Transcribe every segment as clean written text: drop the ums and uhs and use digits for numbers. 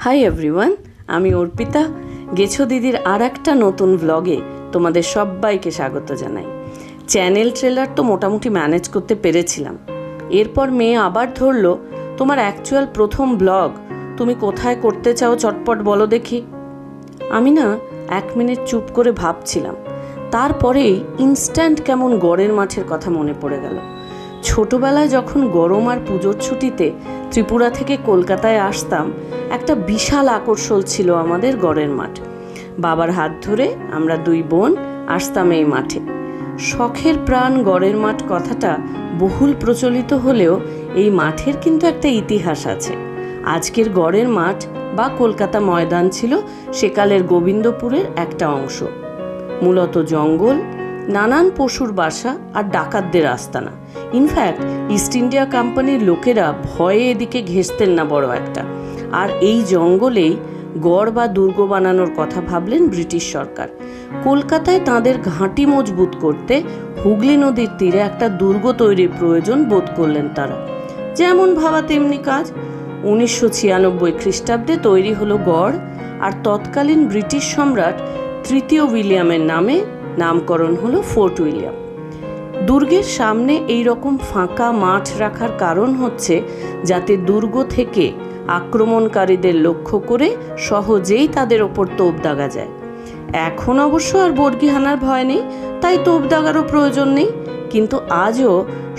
Hi everyone, আমি অর্পিতা। গেছো দিদির আর একটা নতুন ব্লগে তোমাদের সবাইকে স্বাগত জানাই। চ্যানেল ট্রেলার তো মোটামুটি ম্যানেজ করতে পেরেছিলাম। এরপর মেয়ে আবার ধরলো, তোমার অ্যাকচুয়াল প্রথম ব্লগ তুমি কোথায় করতে চাও চটপট বলো দেখি। আমি না 1 মিনিট চুপ করে ভাবছিলাম, তারপরেই ইনস্ট্যান্ট কেমন গড়ের মাঠের কথা মনে পড়ে গেল। ছোটবেলায় যখন গরম আর পুজোর ছুটিতে ত্রিপুরা থেকে কলকাতায় আসতাম, একটা বিশাল আকর্ষণ ছিল আমাদের গড়ের মাঠ। বাবার হাত ধরে আমরা 2 বোন আসতাম এই মাঠে। শখের প্রাণ গড়ের মাঠ কথাটা বহুল প্রচলিত হলেও এই মাঠের কিন্তু একটা ইতিহাস আছে। আজকের গড়ের মাঠ বা কলকাতা ময়দান ছিল সেকালের গোবিন্দপুরের একটা অংশ। মূলত জঙ্গল, নানান পশুর বাসা আর ডাকাতদের আস্তানা। ইনফ্যাক্ট ইস্ট ইন্ডিয়া কোম্পানির লোকেরা ভয়ে এদিকে ঘেঁষতেন না বড় একটা। আর এই জঙ্গলেই গড় বা দুর্গ বানানোর কথা ভাবলেন ব্রিটিশ সরকার। কলকাতায় তাঁদের ঘাঁটি মজবুত করতে হুগলি নদীর তীরে একটা দুর্গ তৈরির প্রয়োজন বোধ করলেন তারা। যেমন ভাবা তেমনি কাজ। 1996 খ্রিস্টাব্দে তৈরি হলো গড়, আর তৎকালীন ব্রিটিশ সম্রাট তৃতীয় উইলিয়ামের নামে নামকরণ হলো ফোর্ট উইলিয়াম। দুর্গের সামনে এই রকম ফাঁকা মাঠ রাখার কারণ হচ্ছে যাতে দুর্গ থেকে আক্রমণকারীদের লক্ষ্য করে সহজেই তাদের ওপর তোপ দাগা যায়। এখন অবশ্য আর বর্গি হানার ভয় নেই, তাই তোপ দাগারও প্রয়োজন নেই। কিন্তু আজও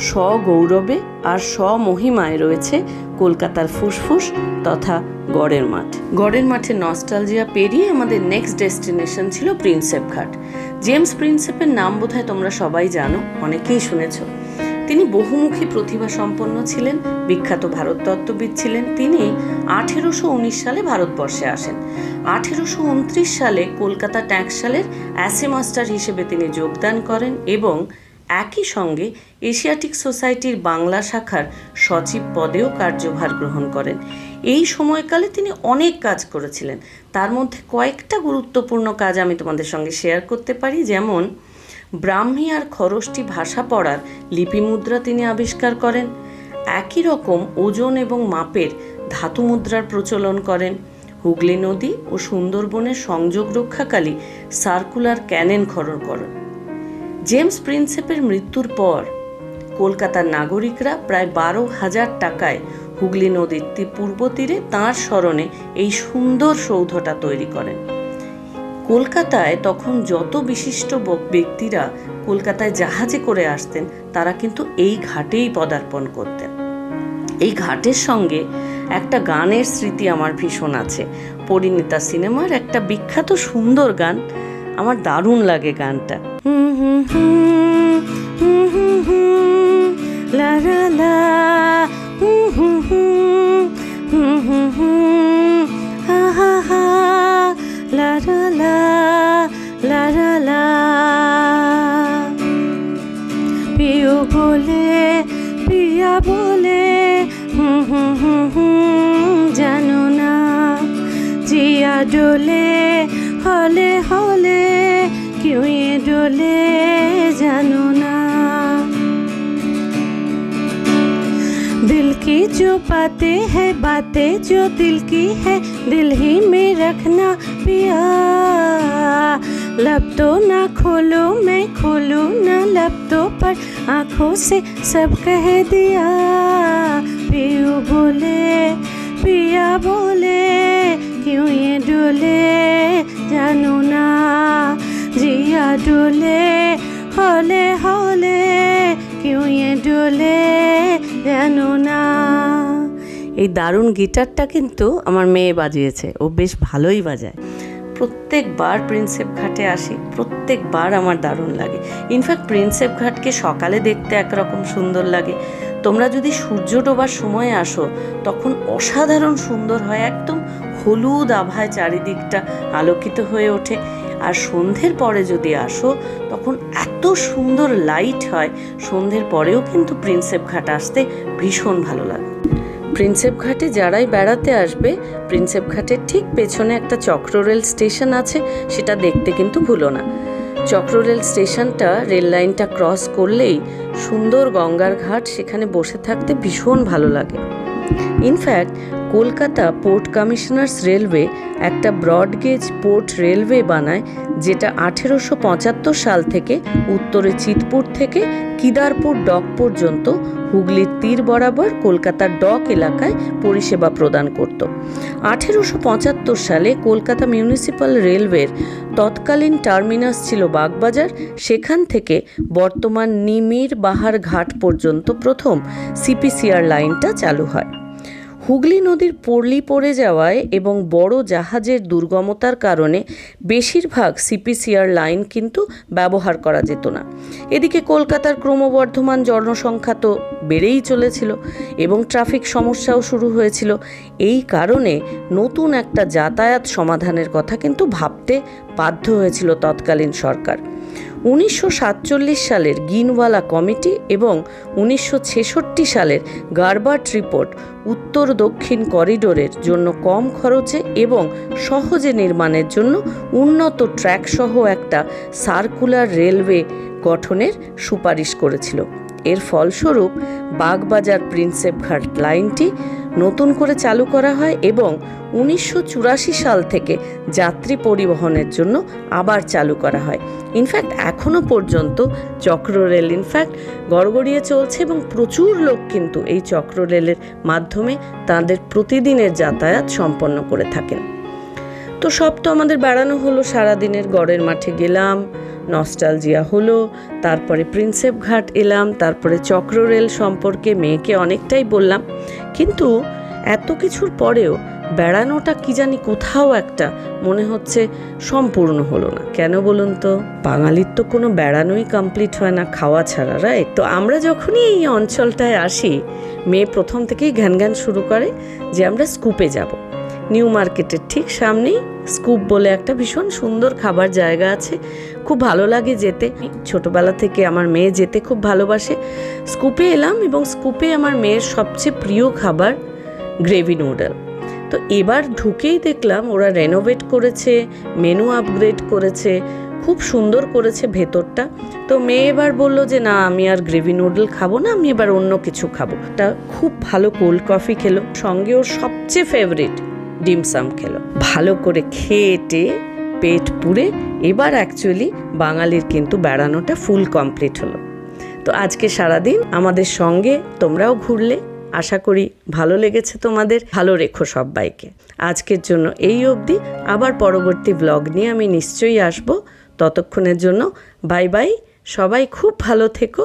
স্বগৌরবে আর স্বমহিমায় রয়েছে কলকাতার ফুসফুস তথা গড়ের মাঠ। গড়ের মাঠের নস্টালজিয়া পেরিয়ে আমাদের নেক্সট ডেস্টিনেশন ছিল প্রিন্সেপ ঘাট। জেমস প্রিন্সেপের নাম বোধহয় তোমরা সবাই জানো, অনেকেই শুনেছ। তিনি বহুমুখী প্রতিভা সম্পন্ন ছিলেন, বিখ্যাত ভারততত্ত্ববিদ ছিলেন। তিনি 1819 সালে ভারতবর্ষে আসেন। 1829 সালে কলকাতা ট্যাক্সশালের অ্যাসে মাস্টার হিসেবে তিনি যোগদান করেন এবং একই সঙ্গে এশিয়াটিক সোসাইটির বাংলা শাখার সচিব পদেও কার্যভার গ্রহণ করেন। এই সময়কালে তিনি অনেক কাজ করেছিলেন। তার মধ্যে কয়েকটা গুরুত্বপূর্ণ কাজ আমি তোমাদের সঙ্গে শেয়ার করতে পারি। যেমন ব্রাহ্মী আর খরষ্টি ভাষা পড়ার লিপি মুদ্রা তিনি আবিষ্কার করেন। একই রকম ওজন এবং মাপের ধাতু মুদ্রার প্রচলন করেন। হুগলি নদী ও সুন্দরবনের সংযোগ রক্ষাকালী সার্কুলার ক্যানেন খনন করেন। জেমস প্রিন্সেপের মৃত্যুর পর কলকাতার নাগরিকরা প্রায় 12,000 টাকায় হুগলি নদীর পূর্ব তীরে তাঁর স্মরণে এই সুন্দর সৌধটা তৈরি করেন। কলকাতায় তখন যত বিশিষ্ট ব্যক্তিরা কলকাতায় জাহাজে করে আসতেন, তারা কিন্তু এই ঘাটেই পদার্পণ করতেন। এই ঘাটের সঙ্গে একটা গানের স্মৃতি আমার ভীষণ আছে। পরিণীতা সিনেমার একটা বিখ্যাত সুন্দর গান, আমার দারুণ লাগে গানটা। লা লা লা হা হা হা লা লা লা লা লা লা। পিও বলে পিয়া বলে জানো না, জিয়া ডোলে হলে হলে क्यों ये डोले जानो ना। दिल की जो बातें हैं बातें जो दिल की है, दिल ही में रखना पिया। लब तो ना खोलो मैं खोलूं ना लब तो, पर आँखों से सब कह दिया। पियो बोले पिया बोले क्यों ये डोले जानो ना, जिया डोले हौले हौले क्यों ये डोले জানো না। এই দারুণ গিটারটা কিন্তু আমার মেয়ে বাজিয়েছে, ও বেশ ভালোই বাজায়। প্রত্যেকবার প্রিন্সেপ ঘাটে আসি, প্রত্যেকবার আমার দারুণ লাগে। ইনফ্যাক্ট প্রিন্সেপ ঘাটকে সকালে দেখতে একরকম সুন্দর লাগে। তোমরা যদি সূর্য ডোবার সময় আসো তখন অসাধারণ সুন্দর হয়, একদম হলুদ আভায় চারিদিকটা আলোকিত হয়ে ওঠে। আর সন্ধ্যের পরে যদি আসো তখন এত সুন্দর লাইট হয়। সন্ধ্যের পরেও কিন্তু প্রিন্সেপ ঘাট আসতে ভীষণ ভালো লাগে। প্রিন্সেপ ঘাটে যারাই বেড়াতে আসবে, প্রিন্সেপ ঘাটের ঠিক পেছনে একটা চক্ররেল স্টেশন আছে, সেটা দেখতে কিন্তু ভুলো না। চক্ররেল স্টেশনটা রেল লাইনটা ক্রস করলেই সুন্দর গঙ্গার ঘাট, সেখানে বসে থাকতে ভীষণ ভালো লাগে। In fact Kolkata port commissioners railway একটা ব্রডগেজ পোর্ট রেলওয়ে বানায়, যেটা 1875 সাল থেকে উত্তরে চিতপুর থেকে কিদারপুর ডক পর্যন্ত হুগলির তীর বরাবর কলকাতার ডক এলাকায় পরিষেবা প্রদান করত। 1875 সালে কলকাতা মিউনিসিপ্যাল রেলওয়ের তৎকালীন টার্মিনাস ছিল বাগবাজার। সেখান থেকে বর্তমান নিমির বাহার ঘাট পর্যন্ত প্রথম সিপিসিআর লাইনটা চালু হয়। হুগলি নদীর পল্লী পড়ে যাওয়ায় এবং বড় জাহাজের দুর্গমতার কারণে বেশিরভাগ সিপিসিআর লাইন কিন্তু ব্যবহার করা যেত না। এদিকে কলকাতার ক্রমবর্ধমান জনসংখ্যা তো বেড়েই চলেছিল এবং ট্রাফিক সমস্যাও শুরু হয়েছিল। এই কারণে নতুন একটা যাতায়াত সমাধানের কথা কিন্তু ভাবতে বাধ্য হয়েছিল তৎকালীন সরকার। 1947 সালের গিনওয়ালা কমিটি এবং 1966 সালের গারবার্ট রিপোর্ট উত্তর দক্ষিণ করিডোরের জন্য কম খরচে এবং সহজে নির্মাণের জন্য উন্নত ট্র্যাক সহ একটা সার্কুলার রেলওয়ে গঠনের সুপারিশ করেছিল। এর ফলস্বরূপ বাগবাজার প্রিন্সেপ ঘাট লাইনটি নতুন করে চালু করা হয় এবং 1984 সাল থেকে যাত্রী পরিবহনের জন্য আবার চালু করা হয়। ইনফ্যাক্ট এখনও পর্যন্ত চক্ররেল গড়গড়িয়ে চলছে এবং প্রচুর লোক কিন্তু এই চক্ররেলের মাধ্যমে তাদের প্রতিদিনের যাতায়াত সম্পন্ন করে থাকেন। তো সব তো আমাদের বেড়ানো হলো, সারাদিনের গড়ের মাঠে গেলাম, নস্টালজিয়া হলো, তারপরে প্রিন্সেপ ঘাট এলাম, তারপরে চক্ররেল সম্পর্কে মেয়েকে অনেকটাই বললাম। কিন্তু এত কিছুর পরেও বেড়ানোটা কি জানি কোথাও একটা মনে হচ্ছে সম্পূর্ণ হলো না। কেন বলুন তো? বাঙালির তো কোনো বেড়ানোই কমপ্লিট হয় না খাওয়া ছাড়া, রাইট? তো আমরা যখনই এই অঞ্চলটায় আসি, মেয়ে প্রথম থেকেই ঘ্যান শুরু করে যে আমরা স্কুপে যাব। নিউ মার্কেটের ঠিক সামনেই স্কুপ বলে একটা ভীষণ সুন্দর খাবার জায়গা আছে, খুব ভালো লাগে যেতে। ছোটবেলা থেকে আমার মেয়ে যেতে খুব ভালোবাসে। স্কুপে এলাম এবং স্কুপে আমার মেয়ের সবচেয়ে প্রিয় খাবার গ্রেভি নুডল। তো এবার ঢুকেই দেখলাম ওরা রেনোভেট করেছে, মেনু আপগ্রেড করেছে, খুব সুন্দর করেছে ভেতরটা। তো মেয়ে এবার বললো যে না, আমি আর গ্রেভি নুডল খাবো না, আমি এবার অন্য কিছু খাবো। তা খুব ভালো কোল্ড কফি খেলো, সঙ্গে ওর সবচেয়ে ফেভারিট ডিমসাম খেলো। ভালো করে খেয়ে পেট পুরে এবার অ্যাকচুয়ালি বাঙালির কিন্তু বেড়ানোটা ফুল কমপ্লিট হলো। তো আজকে সারাদিন আমাদের সঙ্গে তোমরাও ঘুরলে, আশা করি ভালো লেগেছে তোমাদের। ভালো রেখো সবাইকে। আজকের জন্য এই অবধি, আবার পরবর্তী ব্লগ নিয়ে আমি নিশ্চয়ই আসবো। ততক্ষণের জন্য বাই বাই, সবাই খুব ভালো থেকো।